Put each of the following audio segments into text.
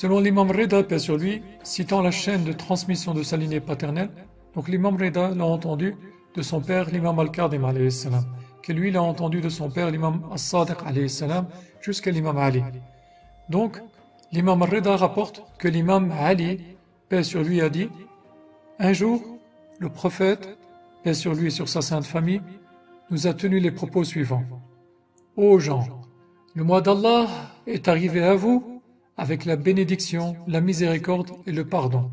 Selon l'imam Rida, paix sur lui, citant la chaîne de transmission de sa lignée paternelle, donc l'imam Rida l'a entendu de son père, l'imam Al-Kadhim alayhi salam, qui lui l'a entendu de son père, l'imam As-Sadiq alayhi salam, jusqu'à l'imam Ali. Donc, l'imam Rida rapporte que l'imam Ali, paix sur lui, a dit: un jour, le prophète, paix sur lui et sur sa sainte famille, nous a tenu les propos suivants. Ô gens, le mois d'Allah est arrivé à vous avec la bénédiction, la miséricorde et le pardon.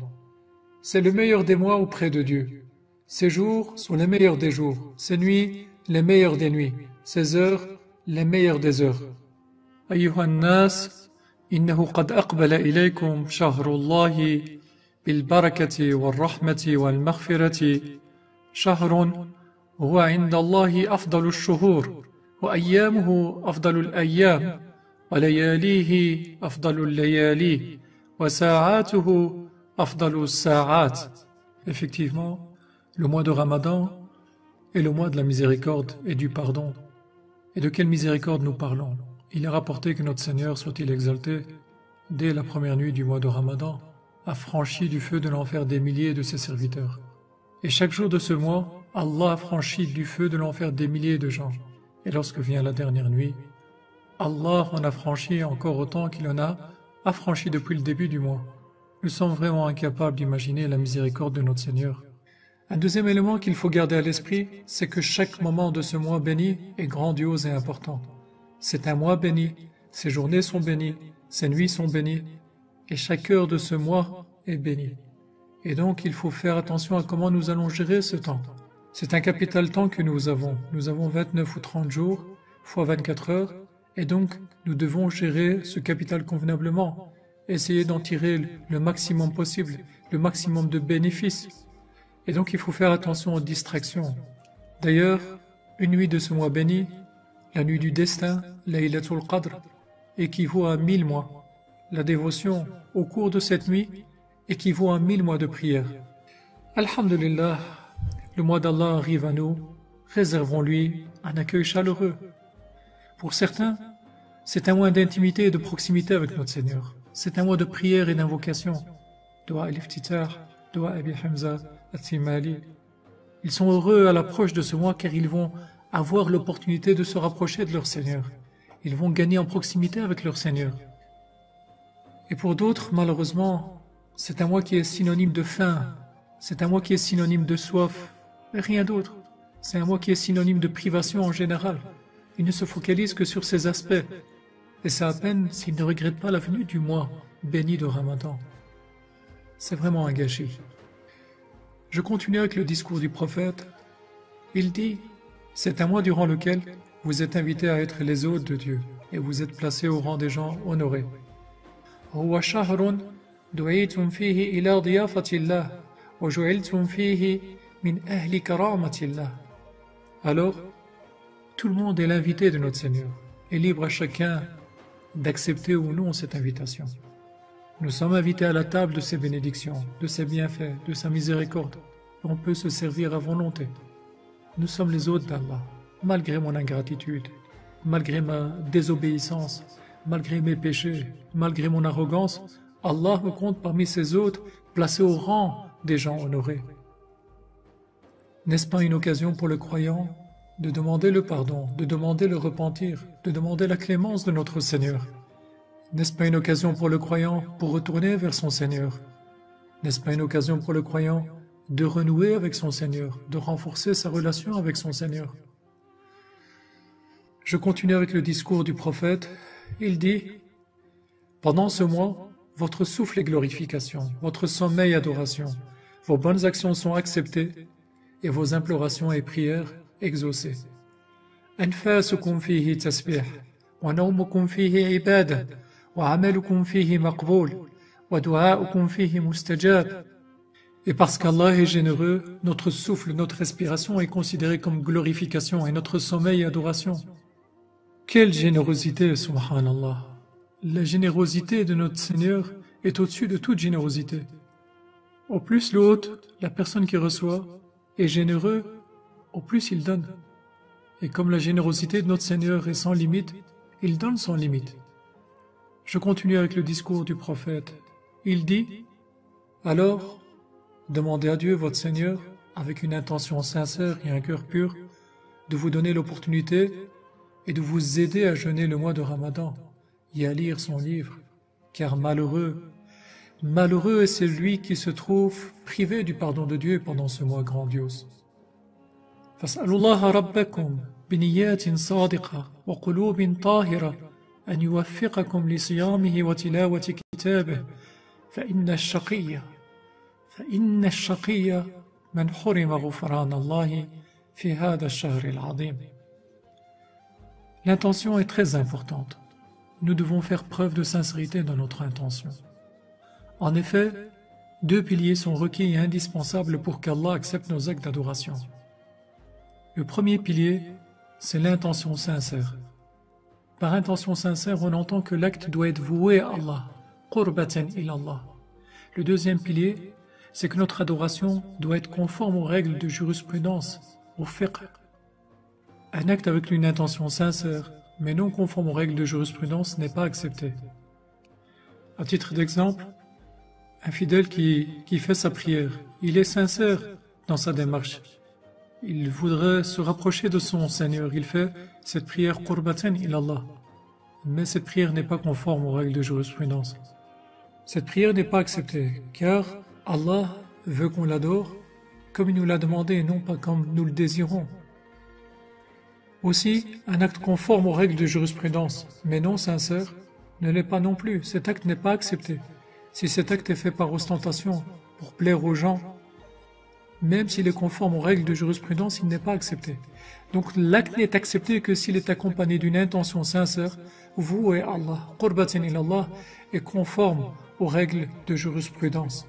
C'est le meilleur des mois auprès de Dieu. Ces jours sont les meilleurs des jours, ces nuits les meilleures des nuits, ces heures les meilleures des heures. أيها الناس إنه قد أقبل إليكم شهر الله بالبركة والرحمة والمغفرة شهر هو عند الله أفضل الشهور وأيامه أفضل الأيام ولياليه أفضل الليالي وساعاته أفضل الساعات. Effectivement, le mois de Ramadan est le mois de la miséricorde et du pardon. Et de quelle miséricorde nous parlons? Il est rapporté que notre Seigneur, soit-il exalté, dès la première nuit du mois de Ramadan, a franchi du feu de l'enfer des milliers de ses serviteurs. Et chaque jour de ce mois, Allah a franchi du feu de l'enfer des milliers de gens. Et lorsque vient la dernière nuit, Allah en a franchi encore autant qu'il en a affranchi depuis le début du mois. Nous sommes vraiment incapables d'imaginer la miséricorde de notre Seigneur. Un deuxième élément qu'il faut garder à l'esprit, c'est que chaque moment de ce mois béni est grandiose et important. C'est un mois béni, ses journées sont bénies, ses nuits sont bénies, et chaque heure de ce mois est bénie. Et donc il faut faire attention à comment nous allons gérer ce temps. C'est un capital temps que nous avons. Nous avons 29 ou 30 jours, fois 24 heures, et donc nous devons gérer ce capital convenablement, essayer d'en tirer le maximum possible, le maximum de bénéfices. Et donc il faut faire attention aux distractions. D'ailleurs, une nuit de ce mois béni, la nuit du destin, Laylatul Qadr, équivaut à 1000 mois. La dévotion au cours de cette nuit équivaut à 1000 mois de prière. Alhamdulillah, le mois d'Allah arrive à nous, réservons-lui un accueil chaleureux. Pour certains, c'est un mois d'intimité et de proximité avec notre Seigneur. C'est un mois de prière et d'invocation. Dua al-Iftitah, Dua Abi Hamza, At-Thimali. Ils sont heureux à l'approche de ce mois car ils vont avoir l'opportunité de se rapprocher de leur Seigneur. Ils vont gagner en proximité avec leur Seigneur. Et pour d'autres, malheureusement, c'est un mois qui est synonyme de faim. C'est un mois qui est synonyme de soif. Et rien d'autre. C'est un mois qui est synonyme de privation en général. Ils ne se focalisent que sur ces aspects. Et c'est à peine s'ils ne regrettent pas la venue du mois béni de Ramadan. C'est vraiment un gâchis. Je continue avec le discours du prophète. Il dit: c'est un mois durant lequel vous êtes invités à être les hôtes de Dieu et vous êtes placés au rang des gens honorés. هو شهر دعيتم فيه إلى ضيافة الله وجعلتم فيه من أهل كرامة الله. Alors, tout le monde est l'invité de notre Seigneur et libre à chacun d'accepter ou non cette invitation. Nous sommes invités à la table de ses bénédictions, de ses bienfaits, de sa miséricorde. Et on peut se servir à volonté. Nous sommes les hôtes d'Allah, malgré mon ingratitude, malgré ma désobéissance, malgré mes péchés, malgré mon arrogance. Allah me compte parmi ses hôtes, placés au rang des gens honorés. N'est-ce pas une occasion pour le croyant de demander le pardon, de demander le repentir, de demander la clémence de notre Seigneur? N'est-ce pas une occasion pour le croyant pour retourner vers son Seigneur? N'est-ce pas une occasion pour le croyant de renouer avec son Seigneur, de renforcer sa relation avec son Seigneur? Je continue avec le discours du prophète. Il dit: pendant ce mois, votre souffle est glorification, votre sommeil adoration, vos bonnes actions sont acceptées et vos implorations et prières exaucées. أنفاسكم فيه تسبيح ونومكم فيه عبادة وعملكم فيه مقبول ودعاؤكم فيه مستجاب. Et parce qu'Allah est généreux, notre souffle, notre respiration est considérée comme glorification et notre sommeil adoration. Quelle générosité, subhanallah! La générosité de notre Seigneur est au-dessus de toute générosité. Au plus l'hôte, la personne qui reçoit, est généreux, au plus il donne. Et comme la générosité de notre Seigneur est sans limite, il donne sans limite. Je continue avec le discours du prophète. Il dit, alors, demandez à Dieu, votre Seigneur, avec une intention sincère et un cœur pur, de vous donner l'opportunité et de vous aider à jeûner le mois de Ramadan et à lire son livre, car malheureux est celui qui se trouve privé du pardon de Dieu pendant ce mois grandiose. فاسألوا الله ربكم بنيات صادقة وقلوب طاهرة أن يوفقكم لصيامه وتلاوة كتابه فإن الشقي من حرم غفران الله في هذا الشهر العظيم. L'intention est très importante. Nous devons faire preuve de sincérité dans notre intention. En effet, deux piliers sont requis et indispensables pour qu'Allah accepte nos actes d'adoration. Le premier pilier, c'est l'intention sincère. Par intention sincère, on entend que l'acte doit être voué à Allah, qurbatan ilallah. Le deuxième pilier, c'est que notre adoration doit être conforme aux règles de jurisprudence, au fiqh. Un acte avec une intention sincère, mais non conforme aux règles de jurisprudence, n'est pas accepté. À titre d'exemple, un fidèle qui fait sa prière, il est sincère dans sa démarche. Il voudrait se rapprocher de son Seigneur. Il fait cette prière qurbatan ilallah. Mais cette prière n'est pas conforme aux règles de jurisprudence. Cette prière n'est pas acceptée, car Allah veut qu'on l'adore comme il nous l'a demandé et non pas comme nous le désirons. Aussi, un acte conforme aux règles de jurisprudence, mais non sincère, ne l'est pas non plus. Cet acte n'est pas accepté. Si cet acte est fait par ostentation, pour plaire aux gens, même s'il est conforme aux règles de jurisprudence, il n'est pas accepté. Donc l'acte n'est accepté que s'il est accompagné d'une intention sincère, vouée à Allah, qurbatan ilallah, et conforme aux règles de jurisprudence.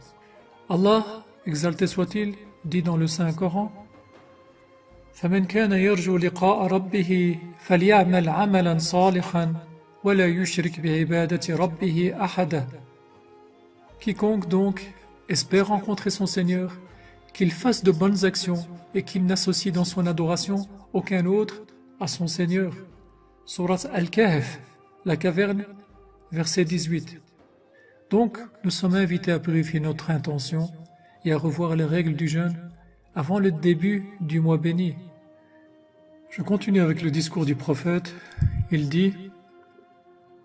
Allah, exalté soit-il, dit dans le Saint-Coran, فَمَنْ كَانَ يَرْجُو لِقَاءَ رَبِّهِ فَلْيَعْمَلْ عَمَلًا صَالِحًا وَلَا يُشْرِكْ بِعِبَادَةِ رَبِّهِ أَحَدًا. Quiconque donc espère rencontrer son Seigneur, qu'il fasse de bonnes actions et qu'il n'associe dans son adoration aucun autre à son Seigneur. Surat Al-Kahf, la caverne, verset 18. Donc, nous sommes invités à purifier notre intention et à revoir les règles du jeûne avant le début du mois béni. Je continue avec le discours du prophète. Il dit,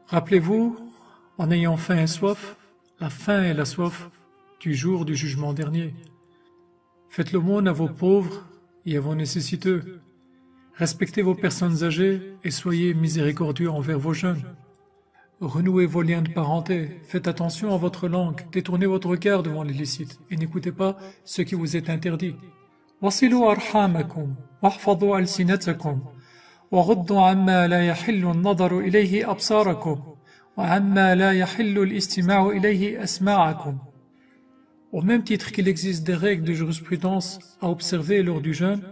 rappelez-vous, en ayant faim et soif, la faim et la soif du jour du jugement dernier. Faites l'aumône à vos pauvres et à vos nécessiteux. Respectez vos personnes âgées et soyez miséricordieux envers vos jeunes. Renouez vos liens de parenté, faites attention à votre langue, détournez votre regard devant l'illicite et n'écoutez pas ce qui vous est interdit. Wasilu arhamakum, wahfadhu alsinatakum, waghuddu amma la yahillu an-nadaru ilayhi absarakum, wa amma la yahillu al-istima'u ilayhi asma'akum. Au même titre qu'il existe des règles de jurisprudence à observer lors du jeûne,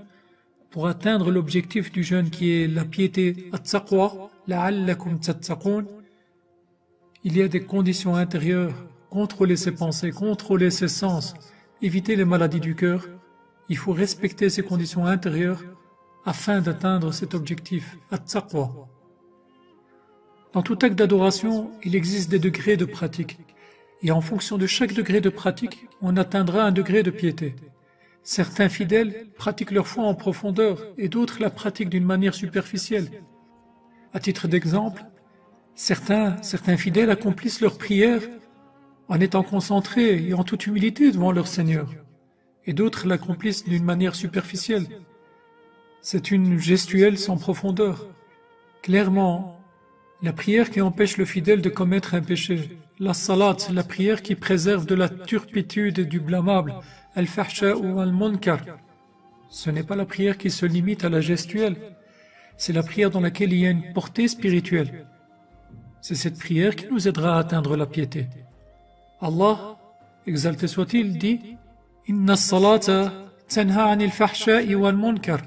pour atteindre l'objectif du jeûne qui est la piété, at-taqwa, la'allakum tattaqun, il y a des conditions intérieures, contrôler ses pensées, contrôler ses sens, éviter les maladies du cœur. Il faut respecter ces conditions intérieures afin d'atteindre cet objectif, at-taqwa. Dans tout acte d'adoration, il existe des degrés de pratique. Et en fonction de chaque degré de pratique, on atteindra un degré de piété. Certains fidèles pratiquent leur foi en profondeur et d'autres la pratiquent d'une manière superficielle. À titre d'exemple, certains fidèles accomplissent leur prière en étant concentrés et en toute humilité devant leur Seigneur, et d'autres l'accomplissent d'une manière superficielle. C'est une gestuelle sans profondeur. Clairement, la prière qui empêche le fidèle de commettre un péché, la salat, la prière qui préserve de la turpitude et du blâmable, al-fahsha ou al-munkar, ce n'est pas la prière qui se limite à la gestuelle, c'est la prière dans laquelle il y a une portée spirituelle. C'est cette prière qui nous aidera à atteindre la piété. Allah, exalté soit-il, dit « Inna as-salata tanha anil fahsha'i wal munkar »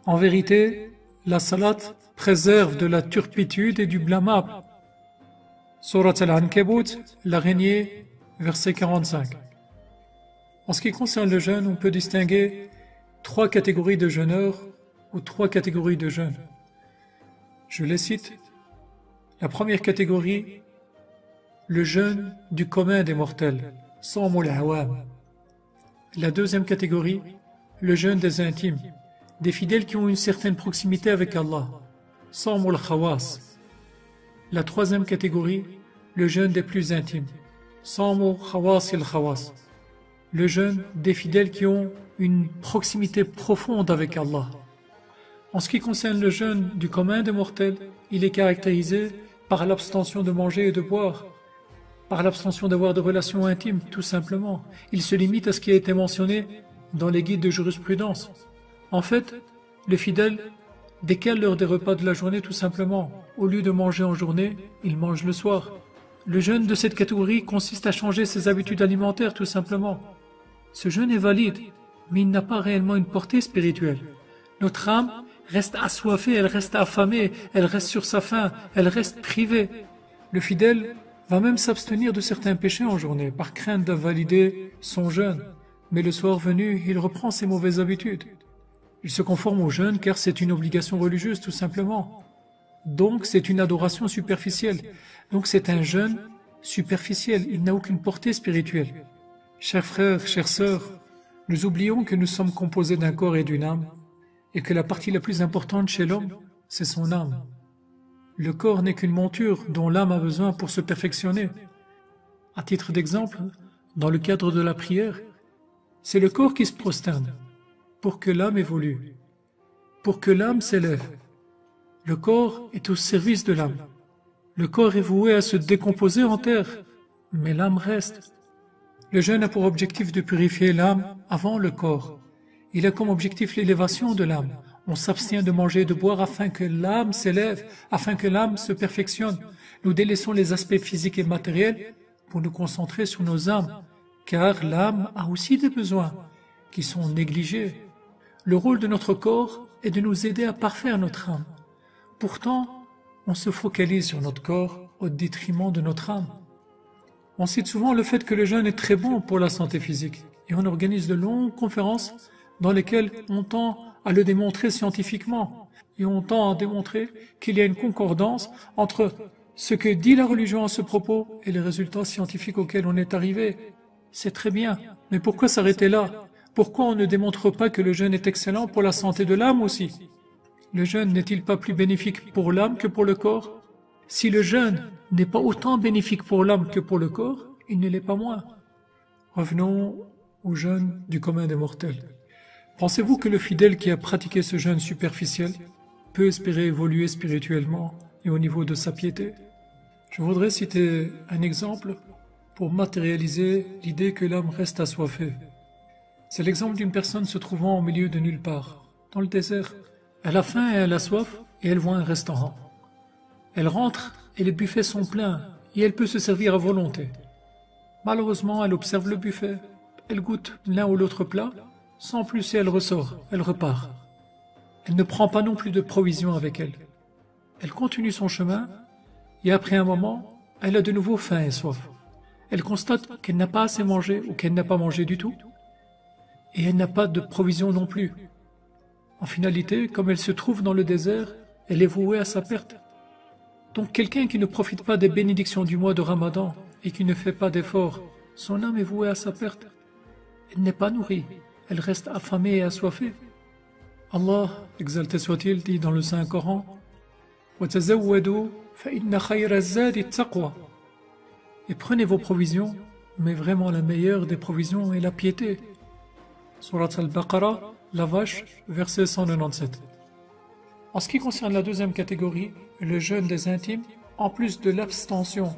En vérité, la salat préserve de la turpitude et du blâmable. Surat Al-Ankabut, l'araignée, verset 45. En ce qui concerne le jeûne, on peut distinguer trois catégories de jeûneurs ou trois catégories de jeûnes. Je les cite. La première catégorie, le jeûne du commun des mortels, Sawmul Awam. La deuxième catégorie, le jeûne des intimes, des fidèles qui ont une certaine proximité avec Allah, Sawmul Khawas. La troisième catégorie, le jeûne des plus intimes, Sawmul Khawasil Khawas. Le jeûne des fidèles qui ont une proximité profonde avec Allah. En ce qui concerne le jeûne du commun des mortels, il est caractérisé par l'abstention de manger et de boire, par l'abstention d'avoir de relations intimes, tout simplement. Il se limite à ce qui a été mentionné dans les guides de jurisprudence. En fait, le fidèle décale l'heure des repas de la journée tout simplement. Au lieu de manger en journée, il mange le soir. Le jeûne de cette catégorie consiste à changer ses habitudes alimentaires tout simplement. Ce jeûne est valide, mais il n'a pas réellement une portée spirituelle. Notre âme reste assoiffée, elle reste affamée, elle reste sur sa faim, elle reste privée. Le fidèle va même s'abstenir de certains péchés en journée par crainte d'invalider son jeûne. Mais le soir venu, il reprend ses mauvaises habitudes. Il se conforme au jeûne car c'est une obligation religieuse tout simplement. Donc c'est une adoration superficielle. Donc c'est un jeûne superficiel, il n'a aucune portée spirituelle. Chers frères, chères sœurs, nous oublions que nous sommes composés d'un corps et d'une âme, et que la partie la plus importante chez l'homme, c'est son âme. Le corps n'est qu'une monture dont l'âme a besoin pour se perfectionner. À titre d'exemple, dans le cadre de la prière, c'est le corps qui se prosterne pour que l'âme évolue, pour que l'âme s'élève. Le corps est au service de l'âme. Le corps est voué à se décomposer en terre, mais l'âme reste. Le jeûne a pour objectif de purifier l'âme avant le corps. Il a comme objectif l'élévation de l'âme. On s'abstient de manger et de boire afin que l'âme s'élève, afin que l'âme se perfectionne. Nous délaissons les aspects physiques et matériels pour nous concentrer sur nos âmes, car l'âme a aussi des besoins qui sont négligés. Le rôle de notre corps est de nous aider à parfaire notre âme. Pourtant, on se focalise sur notre corps au détriment de notre âme. On cite souvent le fait que le jeûne est très bon pour la santé physique et on organise de longues conférences dans lesquelles on tend à le démontrer scientifiquement et on tend à démontrer qu'il y a une concordance entre ce que dit la religion à ce propos et les résultats scientifiques auxquels on est arrivé. C'est très bien, mais pourquoi s'arrêter là? Pourquoi on ne démontre pas que le jeûne est excellent pour la santé de l'âme aussi? Le jeûne n'est-il pas plus bénéfique pour l'âme que pour le corps? Si le jeûne n'est pas autant bénéfique pour l'âme que pour le corps, il ne l'est pas moins. Revenons au jeûne du commun des mortels. Pensez-vous que le fidèle qui a pratiqué ce jeûne superficiel peut espérer évoluer spirituellement et au niveau de sa piété? Je voudrais citer un exemple pour matérialiser l'idée que l'âme reste assoiffée. C'est l'exemple d'une personne se trouvant au milieu de nulle part, dans le désert. Elle a faim et elle a soif et elle voit un restaurant. Elle rentre et les buffets sont pleins et elle peut se servir à volonté. Malheureusement, elle observe le buffet, elle goûte l'un ou l'autre plat, sans plus et elle ressort, elle repart. Elle ne prend pas non plus de provisions avec elle. Elle continue son chemin et après un moment, elle a de nouveau faim et soif. Elle constate qu'elle n'a pas assez mangé ou qu'elle n'a pas mangé du tout et elle n'a pas de provisions non plus. En finalité, comme elle se trouve dans le désert, elle est vouée à sa perte. Donc quelqu'un qui ne profite pas des bénédictions du mois de Ramadan et qui ne fait pas d'efforts, son âme est vouée à sa perte. Elle n'est pas nourrie, elle reste affamée et assoiffée. Allah, exalté soit-il, dit dans le Saint-Coran, وَتَزَوَّدُوا فَإِنَّ خَيْرَ الزَّادِ التَّقْوَى. Et prenez vos provisions, mais vraiment la meilleure des provisions est la piété. Surat al-Baqarah, la vache, verset 197. En ce qui concerne la deuxième catégorie, le jeûne des intimes, en plus de l'abstention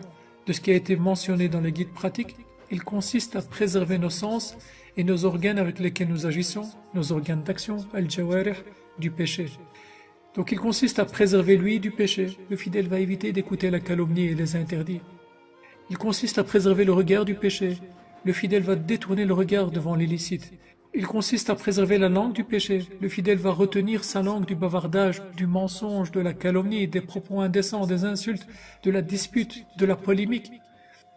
de ce qui a été mentionné dans les guides pratiques, il consiste à préserver nos sens et nos organes avec lesquels nous agissons, nos organes d'action, al-jawarih, du péché. Donc il consiste à préserver l'ouïe du péché. Le fidèle va éviter d'écouter la calomnie et les interdits. Il consiste à préserver le regard du péché. Le fidèle va détourner le regard devant l'illicite. Il consiste à préserver la langue du péché. Le fidèle va retenir sa langue du bavardage, du mensonge, de la calomnie, des propos indécents, des insultes, de la dispute, de la polémique.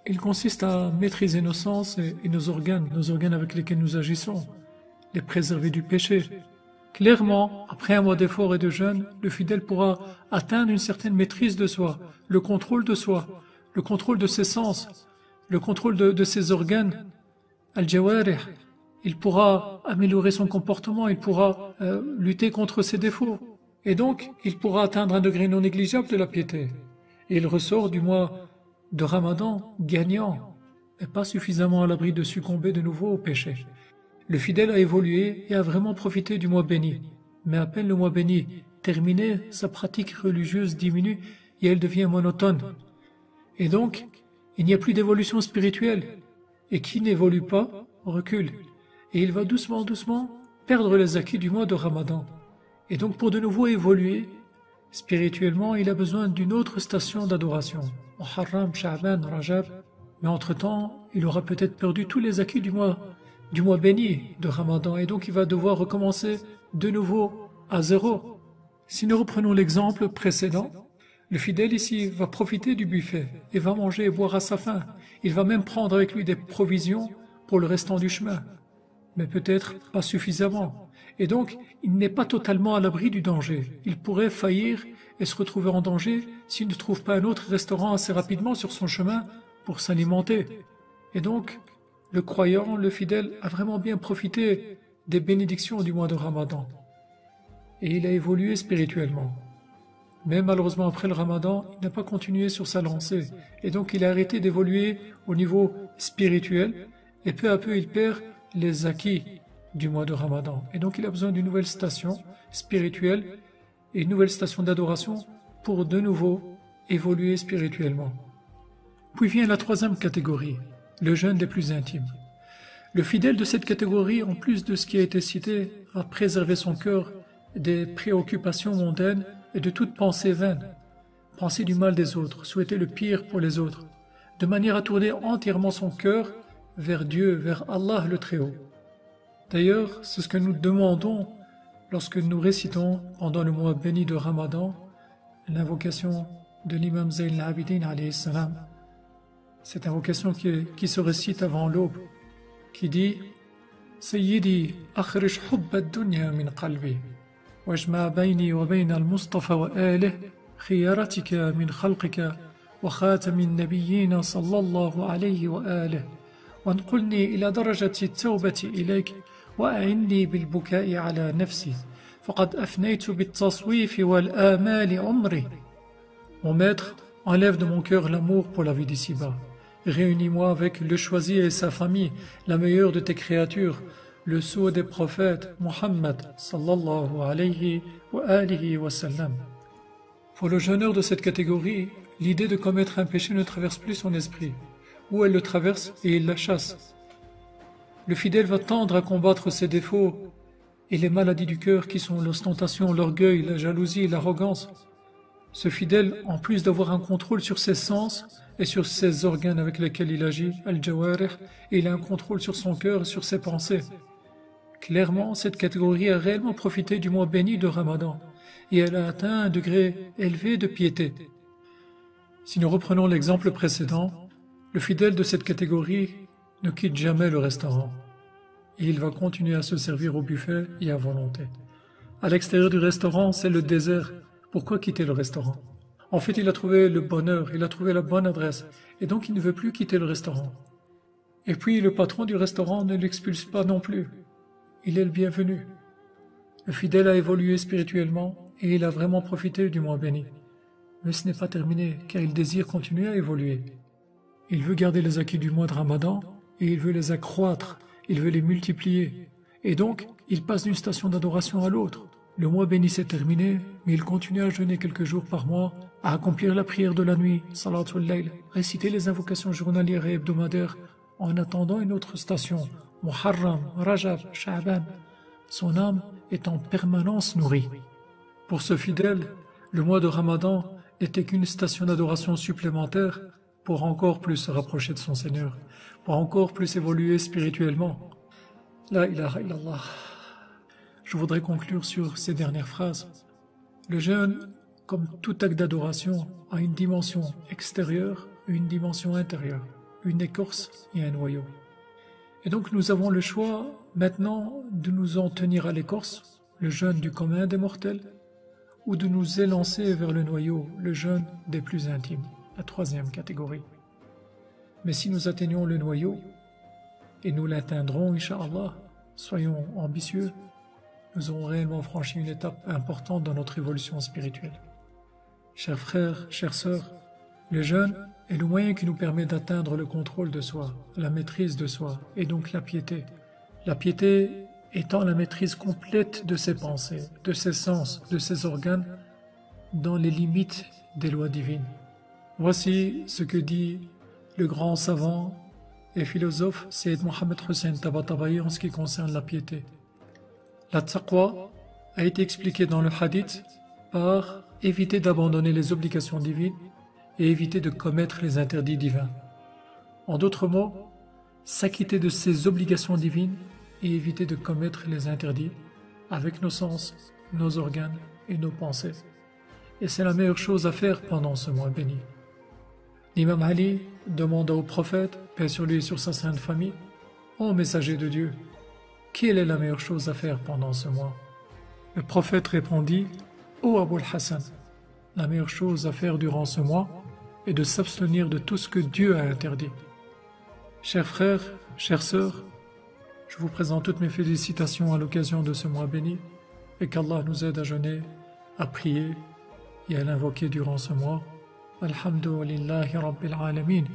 Il consiste à maîtriser nos sens et nos organes avec lesquels nous agissons, les préserver du péché. Clairement, après un mois d'effort et de jeûne, le fidèle pourra atteindre une certaine maîtrise de soi, le contrôle de soi, le contrôle de ses sens, le contrôle de ses organes, al-jawarih. Il pourra améliorer son comportement, il pourra lutter contre ses défauts. Et donc, il pourra atteindre un degré non négligeable de la piété. Et il ressort du mois de Ramadan gagnant, mais pas suffisamment à l'abri de succomber de nouveau au péché. Le fidèle a évolué et a vraiment profité du mois béni. Mais à peine le mois béni terminé, sa pratique religieuse diminue et elle devient monotone. Et donc, il n'y a plus d'évolution spirituelle. Et qui n'évolue pas, recule. Et il va doucement, doucement perdre les acquis du mois de Ramadan. Et donc pour de nouveau évoluer, spirituellement, il a besoin d'une autre station d'adoration. Muharram, Sha'ban, Rajab. Mais entre-temps, il aura peut-être perdu tous les acquis du mois béni de Ramadan. Et donc il va devoir recommencer de nouveau à zéro. Si nous reprenons l'exemple précédent, le fidèle ici va profiter du buffet et va manger et boire à sa faim. Il va même prendre avec lui des provisions pour le restant du chemin, mais peut-être pas suffisamment. Et donc, il n'est pas totalement à l'abri du danger. Il pourrait faillir et se retrouver en danger s'il ne trouve pas un autre restaurant assez rapidement sur son chemin pour s'alimenter. Et donc, le croyant, le fidèle, a vraiment bien profité des bénédictions du mois de Ramadan. Et il a évolué spirituellement. Mais malheureusement, après le Ramadan, il n'a pas continué sur sa lancée. Et donc, il a arrêté d'évoluer au niveau spirituel. Et peu à peu, il perd les acquis du mois de Ramadan. Et donc, il a besoin d'une nouvelle station spirituelle et une nouvelle station d'adoration pour de nouveau évoluer spirituellement. Puis vient la troisième catégorie, le jeûne des plus intimes. Le fidèle de cette catégorie, en plus de ce qui a été cité, va préserver son cœur des préoccupations mondaines et de toute pensée vaine, penser du mal des autres, souhaiter le pire pour les autres, de manière à tourner entièrement son cœur vers Dieu, vers Allah le Très-Haut. D'ailleurs, c'est ce que nous demandons lorsque nous récitons pendant le mois béni de Ramadan l'invocation de l'imam Zayn al-Abidin alayhi salam. Cette invocation qui se récite avant l'aube, qui dit Sayyidi akhrij hubba ad-dunya min qalbi واجمع بيني وبين المصطفى وآله خيارتك من خلقك وخاتم النبيين صلى الله عليه وآله وانقلني إلى درجة التوبة إليك وأعني بالبكاء على نفسي فقد أفنيت بالتصويف والآمال عمري. Mon maître, enlève de mon cœur l'amour pour la vie d'ici-bas. Réunis-moi avec le choisi et sa famille, la meilleure de tes créatures, le sceau des prophètes, Muhammad sallallahu alayhi wa alihi wa sallam. Pour le jeûneur de cette catégorie, l'idée de commettre un péché ne traverse plus son esprit, ou elle le traverse et il la chasse. Le fidèle va tendre à combattre ses défauts et les maladies du cœur qui sont l'ostentation, l'orgueil, la jalousie, l'arrogance. Ce fidèle, en plus d'avoir un contrôle sur ses sens et sur ses organes avec lesquels il agit, al-jawarih, il a un contrôle sur son cœur et sur ses pensées. Clairement, cette catégorie a réellement profité du mois béni de Ramadan et elle a atteint un degré élevé de piété. Si nous reprenons l'exemple précédent, le fidèle de cette catégorie ne quitte jamais le restaurant et il va continuer à se servir au buffet et à volonté. À l'extérieur du restaurant, c'est le désert. Pourquoi quitter le restaurant? En fait, il a trouvé le bonheur, il a trouvé la bonne adresse et donc il ne veut plus quitter le restaurant. Et puis le patron du restaurant ne l'expulse pas non plus. Il est le bienvenu. Le fidèle a évolué spirituellement et il a vraiment profité du mois béni. Mais ce n'est pas terminé car il désire continuer à évoluer. Il veut garder les acquis du mois de Ramadan et il veut les accroître, il veut les multiplier. Et donc, il passe d'une station d'adoration à l'autre. Le mois béni s'est terminé, mais il continue à jeûner quelques jours par mois, à accomplir la prière de la nuit, salatul layl, réciter les invocations journalières et hebdomadaires en attendant une autre station, Muharram, Rajab, Sha'ban. Son âme est en permanence nourrie. Pour ce fidèle, le mois de Ramadan n'était qu'une station d'adoration supplémentaire pour encore plus se rapprocher de son Seigneur, pour encore plus évoluer spirituellement. La ilaha illallah. Je voudrais conclure sur ces dernières phrases. Le jeûne, comme tout acte d'adoration, a une dimension extérieure et une dimension intérieure, une écorce et un noyau. Et donc nous avons le choix maintenant de nous en tenir à l'écorce, le jeûne du commun des mortels, ou de nous élancer vers le noyau, le jeûne des plus intimes, la troisième catégorie. Mais si nous atteignons le noyau, et nous l'atteindrons, Inch'Allah, soyons ambitieux, nous aurons réellement franchi une étape importante dans notre évolution spirituelle. Chers frères, chères sœurs, le jeûne est le moyen qui nous permet d'atteindre le contrôle de soi, la maîtrise de soi, et donc la piété. La piété étant la maîtrise complète de ses pensées, de ses sens, de ses organes, dans les limites des lois divines. Voici ce que dit le grand savant et philosophe Sayyid Mohammed Hussein Tabatabai en ce qui concerne la piété. La taqwa a été expliquée dans le hadith par éviter d'abandonner les obligations divines et éviter de commettre les interdits divins. En d'autres mots, s'acquitter de ses obligations divines et éviter de commettre les interdits avec nos sens, nos organes et nos pensées. Et c'est la meilleure chose à faire pendant ce mois béni. L'imam Ali demanda au prophète, paix sur lui et sur sa sainte famille, « Ô messager de Dieu, quelle est la meilleure chose à faire pendant ce mois ?» Le prophète répondit, « Ô Abul Hassan, la meilleure chose à faire durant ce mois est de s'abstenir de tout ce que Dieu a interdit. » Chers frères, chères sœurs, je vous présente toutes mes félicitations à l'occasion de ce mois béni et qu'Allah nous aide à jeûner, à prier et à l'invoquer durant ce mois. Alhamdulillahi Rabbil Alamin.